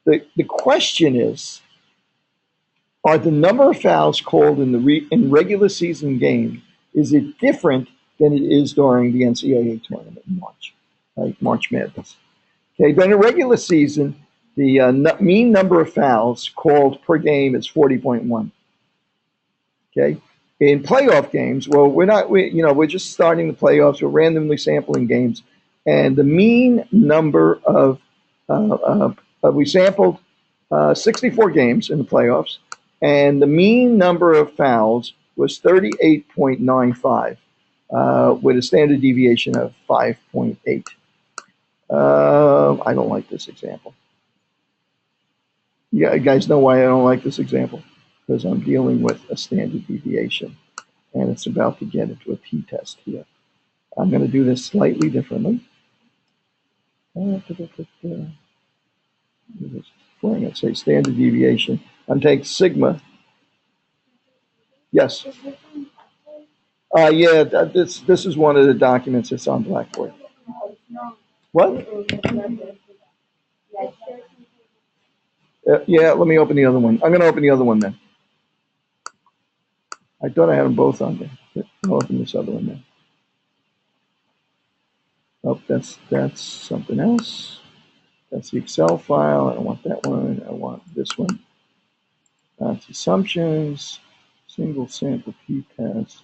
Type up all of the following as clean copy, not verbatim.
The question is, are the number of fouls called in regular season games, is it different than it is during the NCAA tournament in March, like March Madness? Okay, but in a regular season, the mean number of fouls called per game is 40.1. Okay, in playoff games, well, we're just starting the playoffs. We're randomly sampling games, and the mean number of we sampled 64 games in the playoffs, and the mean number of fouls was 38.95, with a standard deviation of 5.8. I don't like this example. You guys know why I don't like this example? Because I'm dealing with a standard deviation, and it's about to get into a t-test here. I'm going to do this slightly differently. I'm going to say standard deviation. I'm taking sigma. Yes. Yeah, this is one of the documents that's on Blackboard. What? Yeah, let me open the other one. I'm going to open the other one then. I thought I had them both on there. I'll open this other one then. Oh, that's something else. That's the Excel file. I don't want that one. I want this one. That's assumptions. Single sample p-test.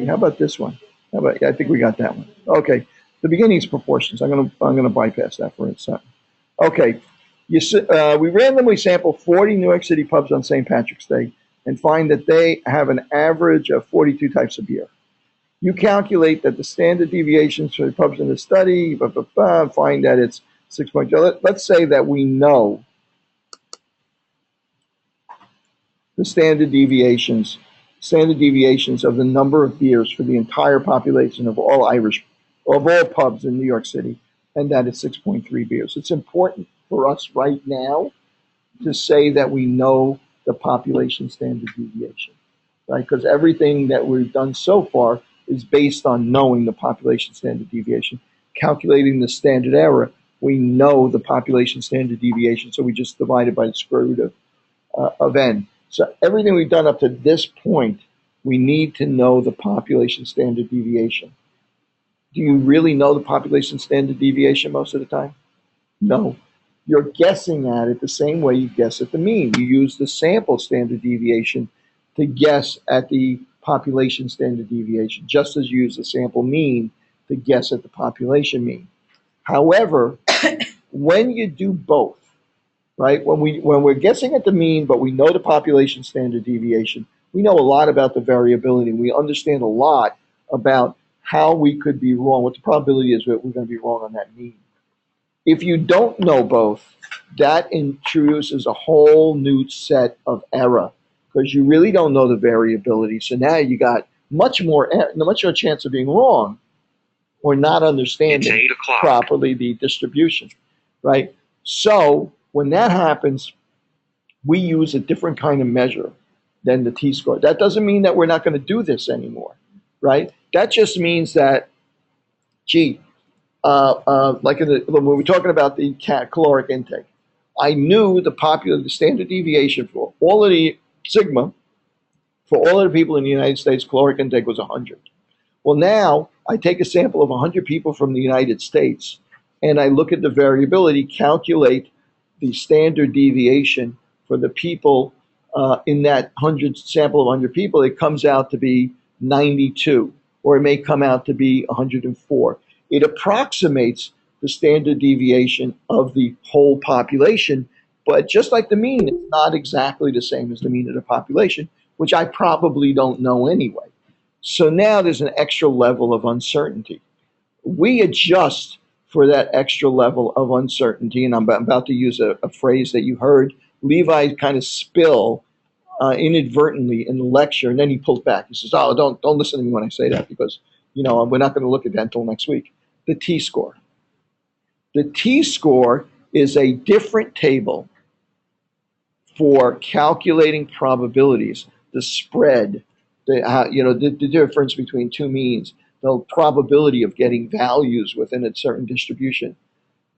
How about this one? I think we got that one. Okay. The beginning is proportions. I'm gonna bypass that for a second. Okay. We randomly sample 40 New York City pubs on St. Patrick's Day and find that they have an average of 42 types of beer. You calculate that the standard deviations for the pubs in the study, find that it's 6.0. Let's say that we know the standard deviations of the number of beers for the entire population of all pubs in New York City, and that is 6.3 beers. It's important for us right now to say that we know the population standard deviation, right? Because everything that we've done so far is based on knowing the population standard deviation. Calculating the standard error, we know the population standard deviation, so we just divide it by the square root of n. So everything we've done up to this point, we need to know the population standard deviation. Do you really know the population standard deviation most of the time? No. You're guessing at it the same way you guess at the mean. You use the sample standard deviation to guess at the population standard deviation, just as you use the sample mean to guess at the population mean. However, when you do both, right? When we're guessing at the mean, but we know the population standard deviation, we know a lot about the variability. We understand a lot about how we could be wrong, what the probability is that we're going to be wrong on that mean. If you don't know both, that introduces a whole new set of error because you really don't know the variability. So now you got much more chance of being wrong or not understanding properly the distribution, right? So when that happens, we use a different kind of measure than the t-score. That doesn't mean that we're not going to do this anymore, right? That just means that, like when we were talking about the caloric intake, I knew the standard deviation for all of the sigma, for all of the people in the United States, caloric intake was 100. Well, now I take a sample of 100 people from the United States, and I look at the variability, calculate the standard deviation for the people in that sample of 100 people. It comes out to be 92, or it may come out to be 104. It approximates the standard deviation of the whole population, but just like the mean, it's not exactly the same as the mean of the population, which I probably don't know anyway. So now there's an extra level of uncertainty. We adjust for that extra level of uncertainty, and I'm about to use a phrase that you heard Levi kind of spill inadvertently in the lecture, and then he pulled back. He says, "Oh, don't listen to me when I say that because we're not going to look at that until next week." The t-score. The t-score is a different table for calculating probabilities, the spread, the difference between two means, the probability of getting values within a certain distribution.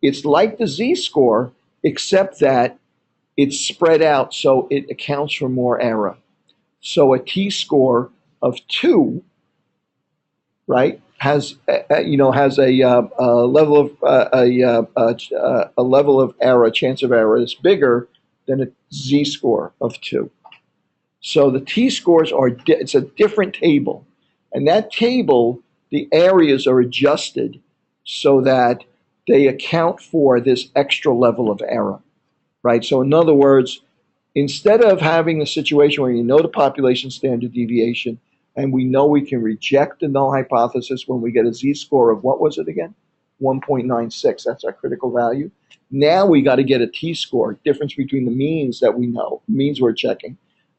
It's like the z-score, except that it's spread out so it accounts for more error. So a t-score of 2, right, has has a level of a level of error, chance of error is bigger than a z-score of 2. So the t-scores it's a different table, and that table, the areas are adjusted so that they account for this extra level of error, right? So in other words, instead of having a situation where you know the population standard deviation and we know we can reject the null hypothesis when we get a z-score of, what was it again? 1.96, that's our critical value. Now we got to get a t-score, difference between the means that we know, means we're checking.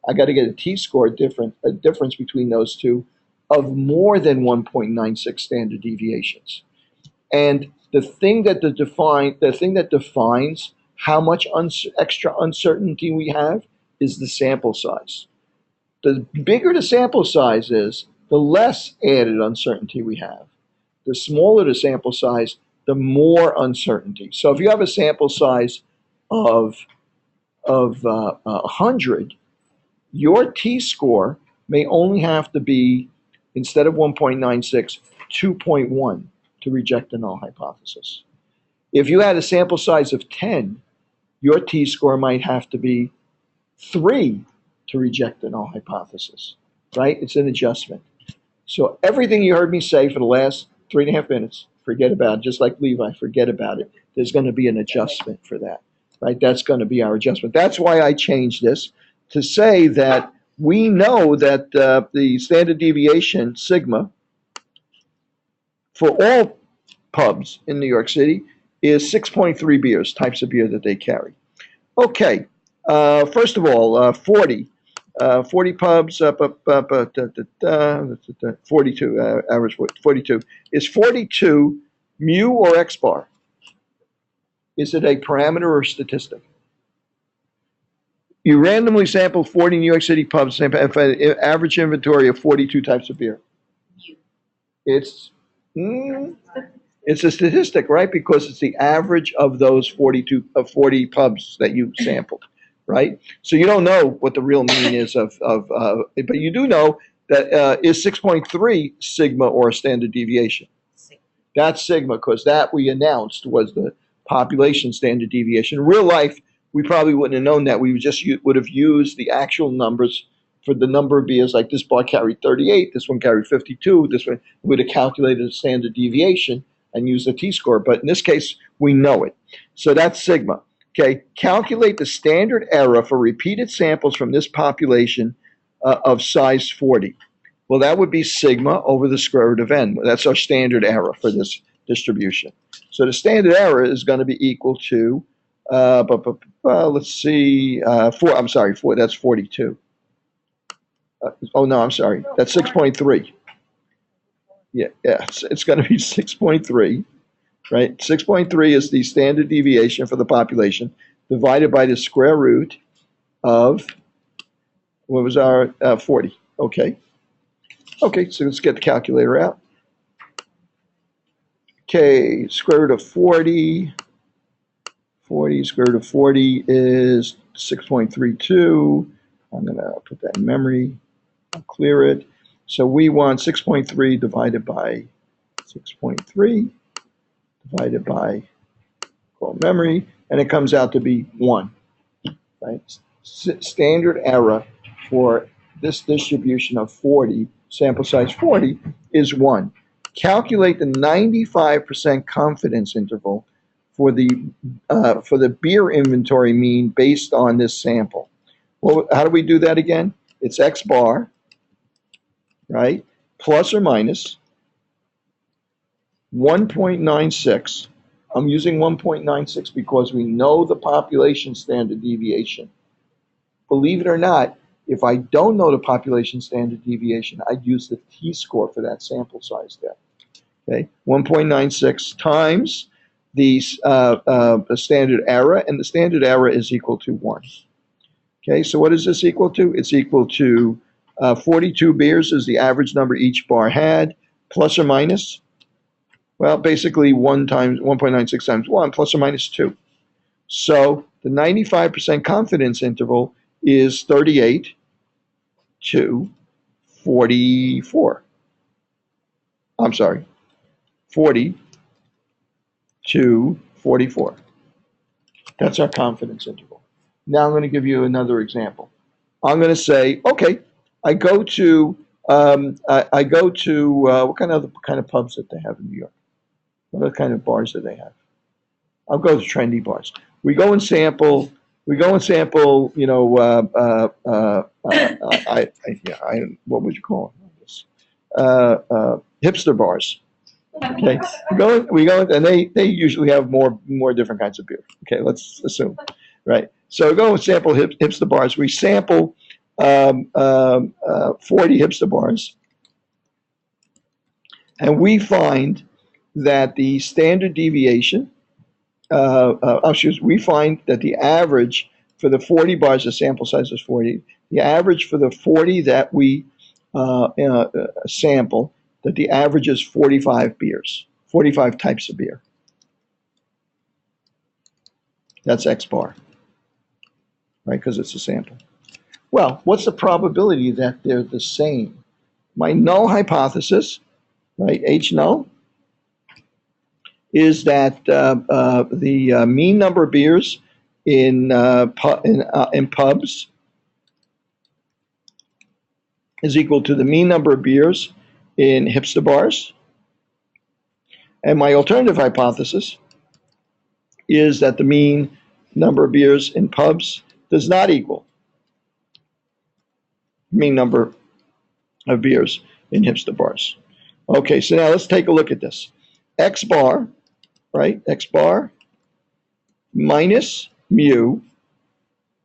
I got to get a t-score, a difference between those two of more than 1.96 standard deviations. And the thing that defines how much extra uncertainty we have is the sample size. The bigger the sample size is, the less added uncertainty we have. The smaller the sample size, the more uncertainty. So if you have a sample size of 100, your t-score may only have to be, instead of 1.96, 2.1 to reject the null hypothesis. If you had a sample size of 10, your t-score might have to be 3 to reject the null hypothesis, right? It's an adjustment. So everything you heard me say for the last 3.5 minutes, forget about it. Just like Levi, forget about it. There's going to be an adjustment for that, right? That's going to be our adjustment. That's why I changed this to say that we know that the standard deviation, sigma, for all pubs in New York City is 6.3 beers, types of beer that they carry. Okay, first of all, 40 pubs, 42, average 42. Is 42 mu or X bar? Is it a parameter or statistic? You randomly sampled 40 New York City pubs, average inventory of 42 types of beer. It's a statistic, right? Because it's the average of those 40 pubs that you sampled, right? So you don't know what the real mean is but you do know that is 6.3 sigma or a standard deviation. That's sigma, because that we announced was the population standard deviation. In real life, we probably wouldn't have known that. We would have used the actual numbers for the number of beers. Like this bar carried 38, this one carried 52, this one would have calculated a standard deviation and used a t-score. But in this case, we know it. So that's sigma. Okay, calculate the standard error for repeated samples from this population of size 40. Well, that would be sigma over the square root of n. That's our standard error for this distribution. So the standard error is going to be equal to, let's see, 4. I'm sorry, 4. That's 42. Oh no, I'm sorry. That's 6.3. Yeah, it's going to be 6.3, right? 6.3 is the standard deviation for the population divided by the square root of, what was our 40? Okay. Okay, so let's get the calculator out. Okay, square root of 40. 40, square root of 40 is 6.32. I'm going to put that in memory. I'll clear it. So we want 6.3 divided by 6.3 divided by, call memory, and it comes out to be 1. Right? Standard error for this distribution of 40, sample size 40, is 1. Calculate the 95% confidence interval for the beer inventory mean based on this sample. Well, how do we do that again? It's X bar, right, plus or minus 1.96. I'm using 1.96 because we know the population standard deviation. Believe it or not, if I don't know the population standard deviation, I'd use the t-score for that sample size there. Okay, 1.96 times the standard error, and the standard error is equal to 1. Okay, so what is this equal to? It's equal to 42 beers is the average number each bar had, plus or minus, well, basically 1 times 1.96 times 1, plus or minus 2. So the 95% confidence interval is 38 to 44. I'm sorry, 40 to 44. That's our confidence interval. Now I'm going to give you another example. I'm going to say, okay, I go to what kind of pubs that they have in New York? What other kind of bars do they have? I'll go to trendy bars. We go and sample. You know, what would you call this? Hipster bars. Okay, we go, and they usually have more different kinds of beer. Okay, let's assume, right? So we go and sample hipster bars. We sample 40 hipster bars, and we find that the standard deviation. We find that the average for the 40 bars, the sample size is 40. The average for the 40 that we sample, that the average is 45 beers, 45 types of beer. That's X bar, right? Because it's a sample. Well, what's the probability that they're the same? My null hypothesis, right? H null is that the mean number of beers in pubs is equal to the mean number of beers in hipster bars. And my alternative hypothesis is that the mean number of beers in pubs does not equal mean number of beers in hipster bars. Okay, so now let's take a look at this. X bar, right? X bar minus mu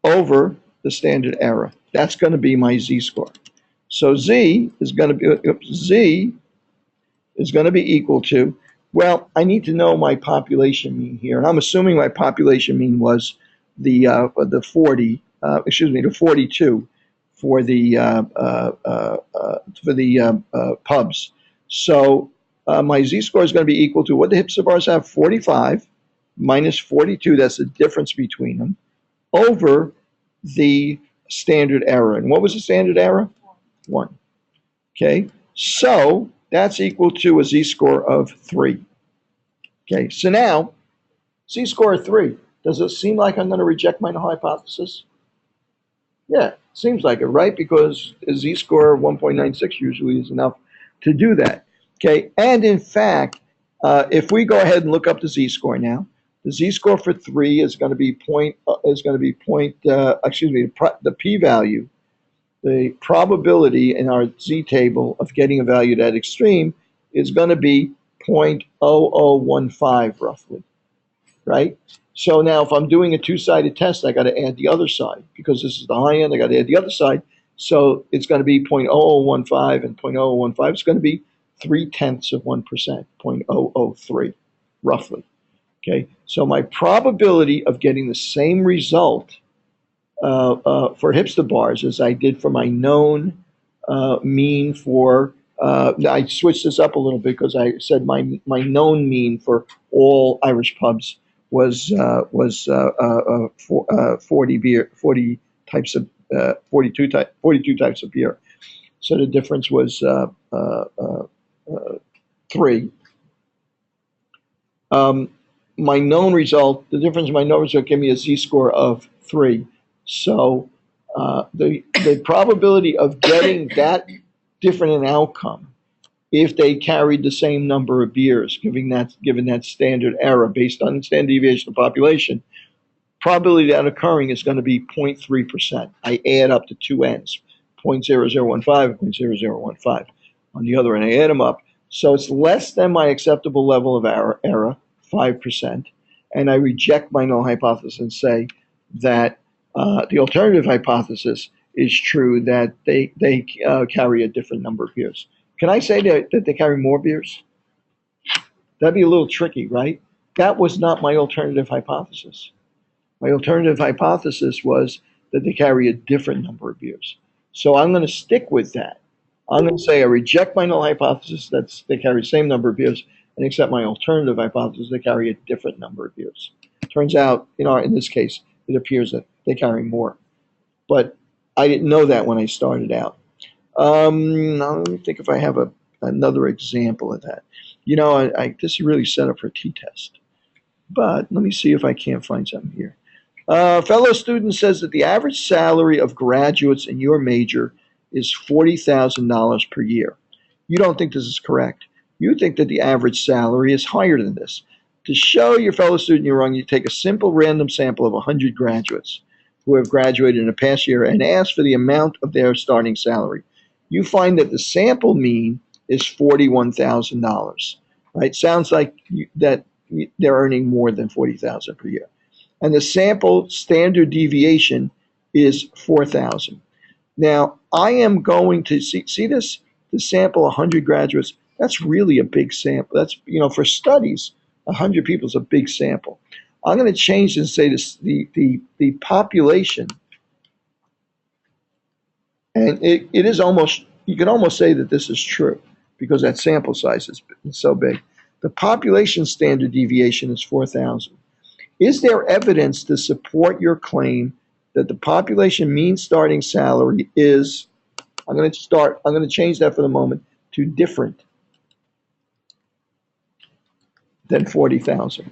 over the standard error. That's going to be my z-score. So z is going to be equal to, well, I need to know my population mean here, and I'm assuming my population mean was the 42 for the pubs. So my z-score is going to be equal to what the hipster bars have, 45 minus 42. That's the difference between them over the standard error. And what was the standard error? 1. Okay, so that's equal to a z-score of 3. Okay, so now, z-score of 3. Does it seem like I'm going to reject my null hypothesis? Yeah, seems like it, right? Because a z-score of 1.96 usually is enough to do that. Okay, and in fact, if we go ahead and look up the z-score now, the z-score for 3 is going to be the p-value. The probability in our z-table of getting a value that extreme is going to be 0.0015 roughly, right? So now if I'm doing a two-sided test, I got to add the other side. Because this is the high end, I got to add the other side. So it's going to be 0.0015 and 0.0015. It's going to be 0.3%, 0.003, roughly. Okay, so my probability of getting the same result for hipster bars as I did for my known mean for, I switched this up a little bit because I said my known mean for all Irish pubs was 40 types of 42 types of beer. So the difference was 3. My known result, the difference in my known result gave me a z-score of 3. So the probability of getting that different an outcome if they carried the same number of beers, given that standard error based on standard deviation of population, probability of that occurring is going to be 0.3%. I add up the two ends, 0.0015 and 0.0015. On the other end, I add them up. So it's less than my acceptable level of error, 5%. And I reject my null hypothesis and say that the alternative hypothesis is true, that they carry a different number of beers. Can I say that they carry more beers? That'd be a little tricky, right? That was not my alternative hypothesis. My alternative hypothesis was that they carry a different number of beers. So I'm going to stick with that. I'm going to say I reject my null hypothesis that they carry the same number of beers and accept my alternative hypothesis they carry a different number of beers. Turns out, in this case, it appears that they carry more. But I didn't know that when I started out. Now let me think if I have another example of that. This is really set up for a t-test. But let me see if I can't find something here. Fellow student says that the average salary of graduates in your major is $40,000 per year. You don't think this is correct. You think that the average salary is higher than this. To show your fellow student you're wrong, you take a simple random sample of 100 graduates who have graduated in the past year and ask for the amount of their starting salary. You find that the sample mean is $41,000. Right? Sounds like that they're earning more than $40,000 per year. And the sample standard deviation is 4,000. Now, I am going to see this, the sample 100 graduates. That's really a big sample. That's, for studies, 100 people is a big sample. I'm going to change and say this, the population, and it is almost, you can almost say that this is true because that sample size is so big. The population standard deviation is 4,000. Is there evidence to support your claim that the population mean starting salary is, I'm going to change that for the moment to different than 40,000.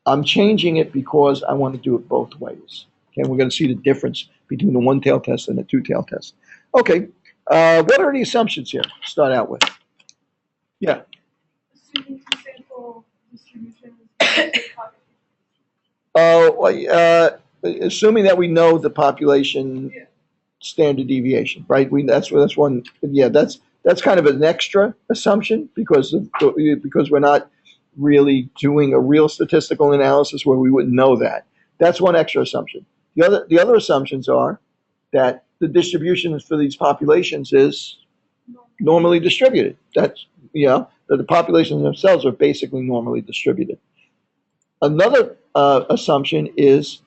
I'm changing it because I want to do it both ways. Okay, we're going to see the difference between the one-tailed test and the two-tailed test. Okay, what are the assumptions here to start out with? Yeah. Assuming the sample distribution Assuming that we know the population standard deviation, right? That's one. Yeah, that's kind of an extra assumption because we're not really doing a real statistical analysis where we wouldn't know that. That's one extra assumption. The other assumptions are that the distribution for these populations is normally distributed. That's that the populations themselves are basically normally distributed. Another assumption is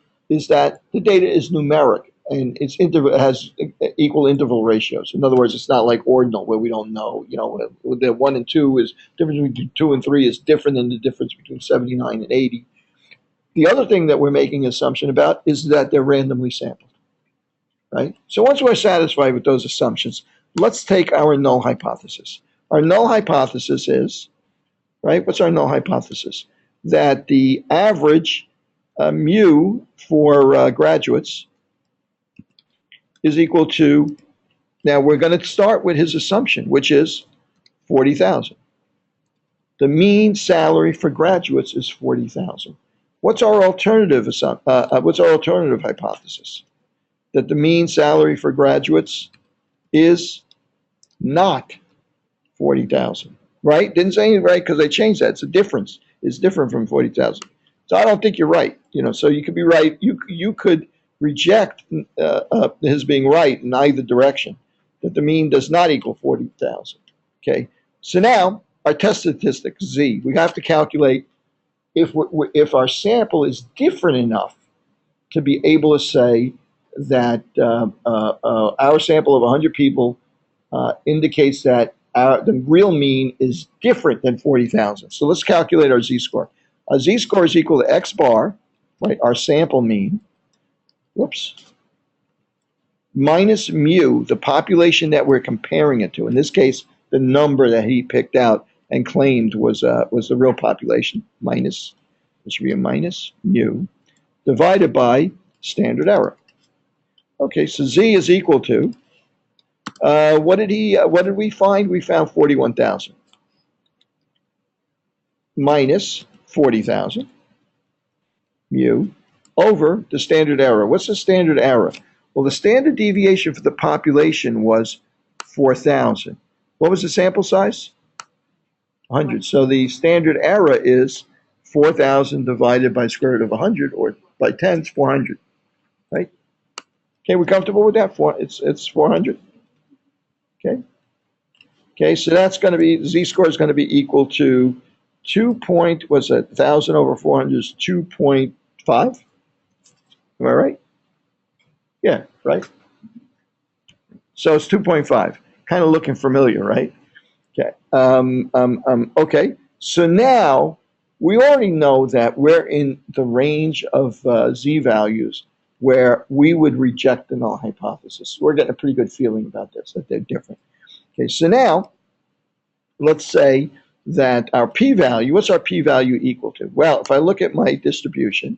that the data is numeric and has equal interval ratios. In other words, it's not like ordinal where we don't know. The 1 and 2 is difference between 2 and 3 is different than the difference between 79 and 80. The other thing that we're making an assumption about is that they're randomly sampled. Right? So once we're satisfied with those assumptions, let's take our null hypothesis. Our null hypothesis is, right? What's our null hypothesis? That the average mu for graduates is equal to, now we're going to start with his assumption, which is 40,000. The mean salary for graduates is 40,000. What's our alternative hypothesis? That the mean salary for graduates is not 40,000, right? Didn't say anything right because they changed that. It's a difference. It's different from 40,000. So I don't think you're right. So you could be right. You could reject his being right in either direction, that the mean does not equal 40,000. Okay. So now our test statistic Z, we have to calculate if our sample is different enough to be able to say that our sample of 100 people indicates that the real mean is different than 40,000. So let's calculate our z-score. Our z-score is equal to x bar, right, our sample mean, minus mu, the population that we're comparing it to. In this case, the number that he picked out and claimed was the real population, minus, it should be a minus mu, divided by standard error. Okay, so z is equal to, what did we find? We found 41,000 minus 40,000 mu over the standard error. What's the standard error? Well, the standard deviation for the population was 4,000. What was the sample size? 100. So the standard error is 4,000 divided by square root of 100, or by 10, it's 400, right? Okay, we're comfortable with that? It's 400. Okay, so that's going to be, z-score is going to be equal to 1,000 over 400 is 2.5. Am I right? Yeah, right? So it's 2.5. Kind of looking familiar, right? Okay. Okay. So now we already know that we're in the range of Z values where we would reject the null hypothesis. We're getting a pretty good feeling about this, that they're different. Okay, so now let's say that our p-value, what's our p-value equal to? Well, if I look at my distribution,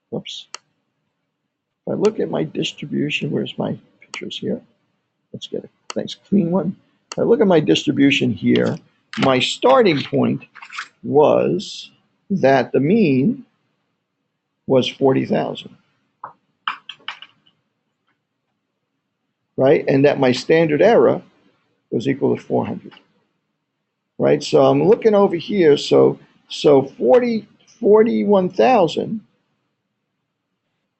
whoops. If I look at my distribution, where's my pictures here? Let's get a nice clean one. If I look at my distribution here, my starting point was that the mean was 40,000, right? And that my standard error was equal to 400, right? So I'm looking over here. So 41,000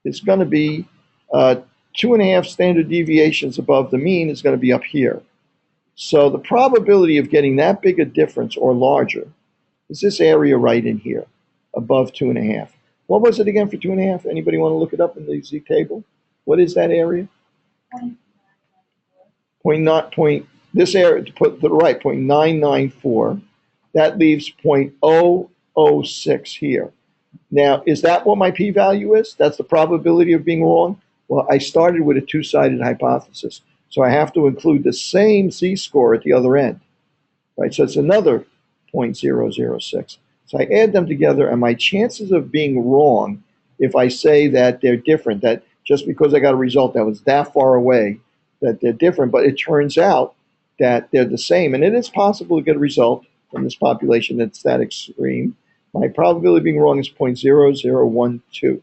is going to be 2.5 standard deviations above the mean is going to be up here. So the probability of getting that big a difference or larger is this area right in here, above 2.5. What was it again for 2.5? Anybody want to look it up in the Z table? What is that area? This area, to put to the right, 0.994. That leaves 0.006 here. Now, is that what my p-value is? That's the probability of being wrong? Well, I started with a two-sided hypothesis, so I have to include the same z-score at the other end, right? So it's another 0.006. So I add them together, and my chances of being wrong, if I say that they're different, that just because I got a result that was that far away, that they're different, but it turns out that they're the same, and it is possible to get a result from this population that's that extreme. My probability of being wrong is 0.0012,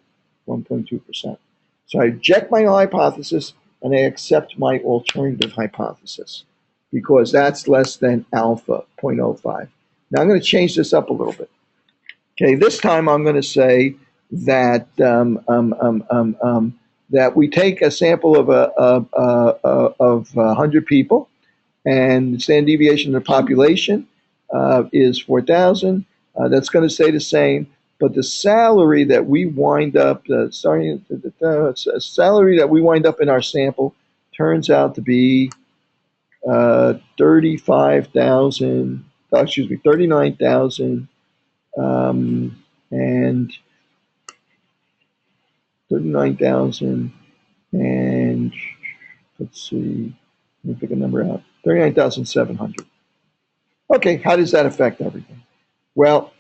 1.2%. So I reject my null hypothesis, and I accept my alternative hypothesis, because that's less than alpha, 0.05. Now I'm going to change this up a little bit. Okay, this time I'm going to say that that we take a sample of 100 people, and the standard deviation of the population is 4,000. That's going to stay the same, but the salary that we wind up salary that we wind up in our sample turns out to be 39,000, and 39,000, and let's see, let me pick a number out, 39,700. Okay, how does that affect everything? Well,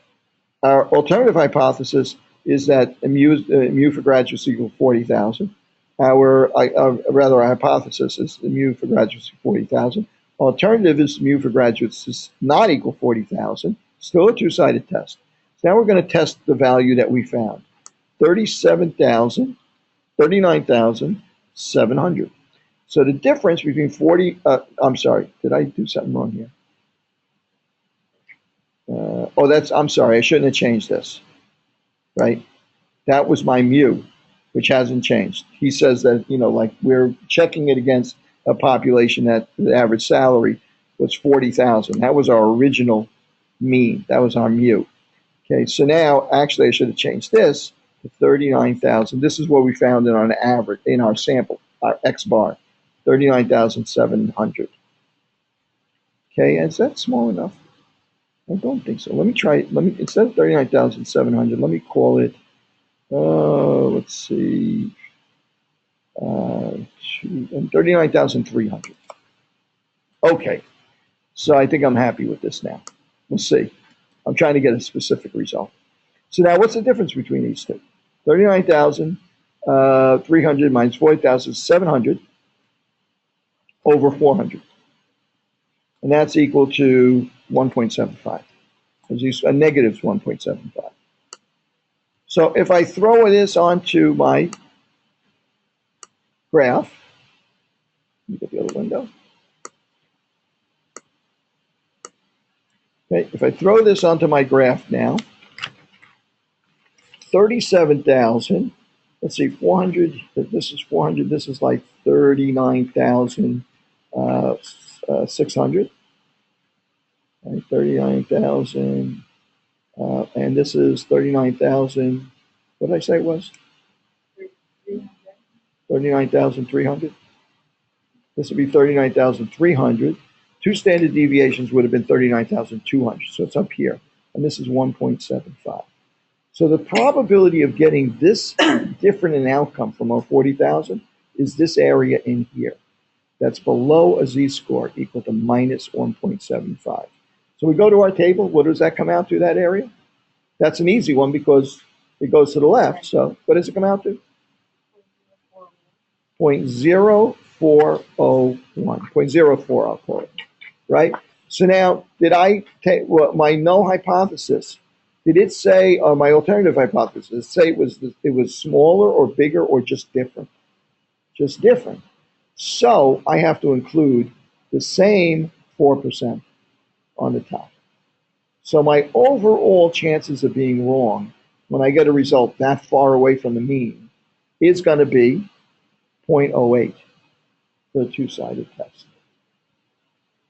our alternative hypothesis is that mu for graduates equals 40,000. Our hypothesis is mu for graduates is 40,000. Alternative is mu for graduates is not equal 40,000. Still a two-sided test. So now we're going to test the value that we found. 39,700. So the difference between I'm sorry, did I do something wrong here? I'm sorry, I shouldn't have changed this, right? That was my mu, which hasn't changed. He says that, like we're checking it against a population that the average salary was 40,000. That was our original mean. That was our mu. Okay, so now, actually, I should have changed this to 39,000. This is what we found in our average, in our sample, our X bar, 39,700. Okay, is that small enough? I don't think so. Let me try, instead of 39,700, let me call it, let's see, 39,300. Okay, so I think I'm happy with this now. We'll see. I'm trying to get a specific result. So now what's the difference between these two? 39,300 minus 40,700 over 400. And that's equal to 1.75. A negative 1.75. So if I throw this onto my graph, let me get the other window. Okay, if I throw this onto my graph now, 37,000, let's see, 400, this is 400, this is like 39,600. Right, 39,000, and this is 39,000, what did I say it was? 39,300. This would be 39,300. Two standard deviations would have been 39,200, so it's up here. and this is 1.75. So the probability of getting this different an outcome from our 40,000 is this area in here. That's below a z-score equal to minus 1.75. So we go to our table. What does that come out to, that area? That's an easy one because it goes to the left. So what does it come out to? 0.0401, 0.04, I'll call it, right? So now, did I take my null hypothesis? Did it say, or my alternative hypothesis, say it was smaller or bigger or just different? Just different. So I have to include the same 4% on the top. So my overall chances of being wrong when I get a result that far away from the mean is going to be 0.08 for a two-sided test.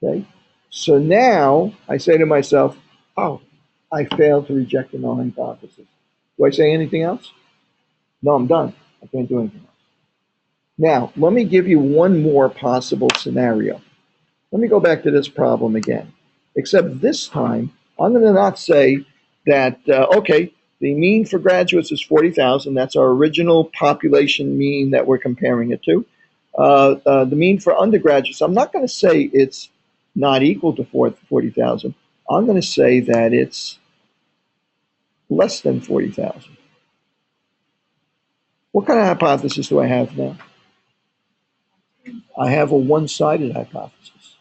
Okay? So now I say to myself, oh, I failed to reject the null hypothesis. Do I say anything else? No, I'm done. I can't do anything else. Now, let me give you one more possible scenario. Let me go back to this problem again. Except this time, I'm going to not say that, okay, the mean for graduates is 40,000. That's our original population mean that we're comparing it to. The mean for undergraduates, I'm not going to say it's not equal to 40,000. I'm going to say that it's less than 40,000. What kind of hypothesis do I have now? I have a one-sided hypothesis.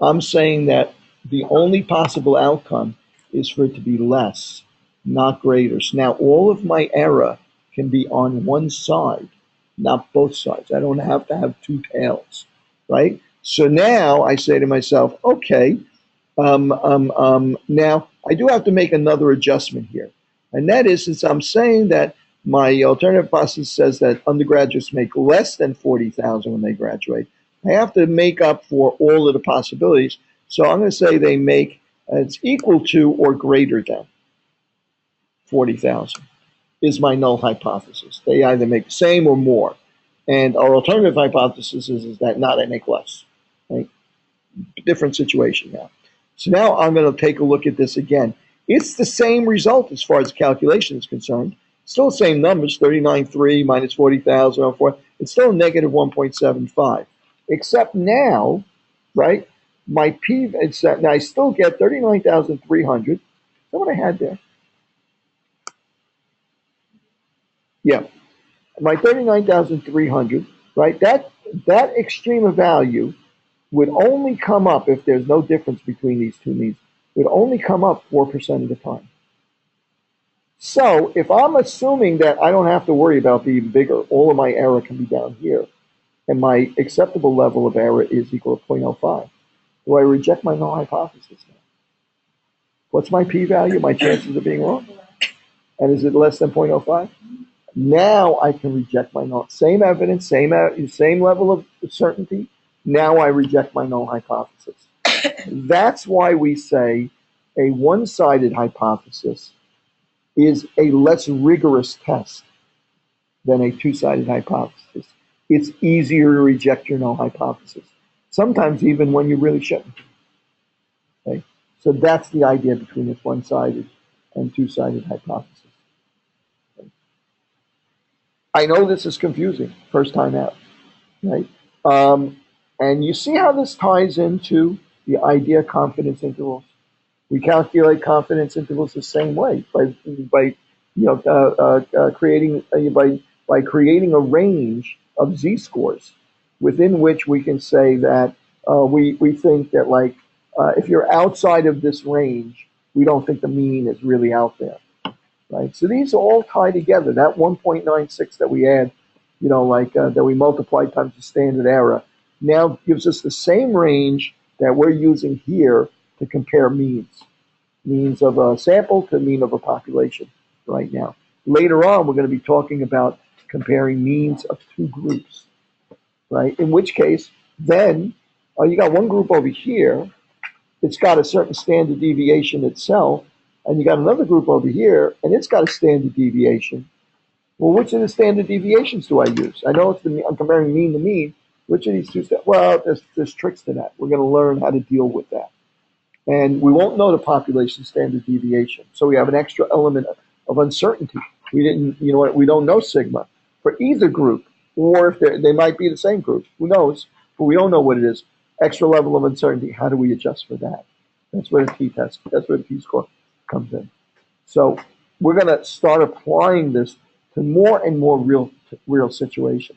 I'm saying that the only possible outcome is for it to be less, not greater. So now all of my error can be on one side, not both sides. I don't have to have two tails, right? So now I say to myself, okay, now I do have to make another adjustment here. And that is, since I'm saying that my alternative hypothesis says that undergraduates make less than 40,000 when they graduate, I have to make up for all of the possibilities. So I'm going to say they make, it's equal to or greater than 40,000 is my null hypothesis. They either make the same or more. And our alternative hypothesis is that not, I make less. Right? Different situation now. So now I'm going to take a look at this again. It's the same result as far as calculation is concerned. Still the same numbers, 39.3 minus 40,000, it's still a negative 1.75. Except now, right, my P, now I still get 39,300. Is that what I had there? Yeah. My 39,300, right, that extreme of value would only come up, if there's no difference between these two means, would only come up 4% of the time. So if I'm assuming that I don't have to worry about being bigger, all of my error can be down here, and my acceptable level of error is equal to 0.05, do I reject my null hypothesis now? What's my p-value, my chances of being wrong? And is it less than 0.05? Now I can reject my null. Same evidence, same level of certainty. Now I reject my null hypothesis. That's why we say a one-sided hypothesis is a less rigorous test than a two-sided hypothesis. It's easier to reject your null hypothesis, sometimes even when you really shouldn't. Okay? So that's the idea between this one-sided and two-sided hypothesis. Okay? I know this is confusing, first time out, right? And you see how this ties into the idea of confidence intervals. We calculate confidence intervals the same way by creating by creating a range of z-scores within which we can say that we think that if you're outside of this range, we don't think the mean is really out there, right? So these all tie together. That 1.96 that we add, that we multiply times the standard error, now gives us the same range that we're using here to compare means of a sample to mean of a population right now. Later on, we're going to be talking about comparing means of two groups, right? In which case, then you got one group over here, it's got a certain standard deviation itself, and you got another group over here, and it's got a standard deviation. Well, which of the standard deviations do I use? I know I'm comparing mean to mean. Which of these two? Well, there's tricks to that. We're going to learn how to deal with that. And we won't know the population standard deviation. So we have an extra element of uncertainty. We didn't, you know what, we don't know sigma for either group, or if they might be the same group. Who knows? But we don't know what it is. Extra level of uncertainty. How do we adjust for that? That's where the t-test, that's where the t-score comes in. So we're going to start applying this to more and more real situations.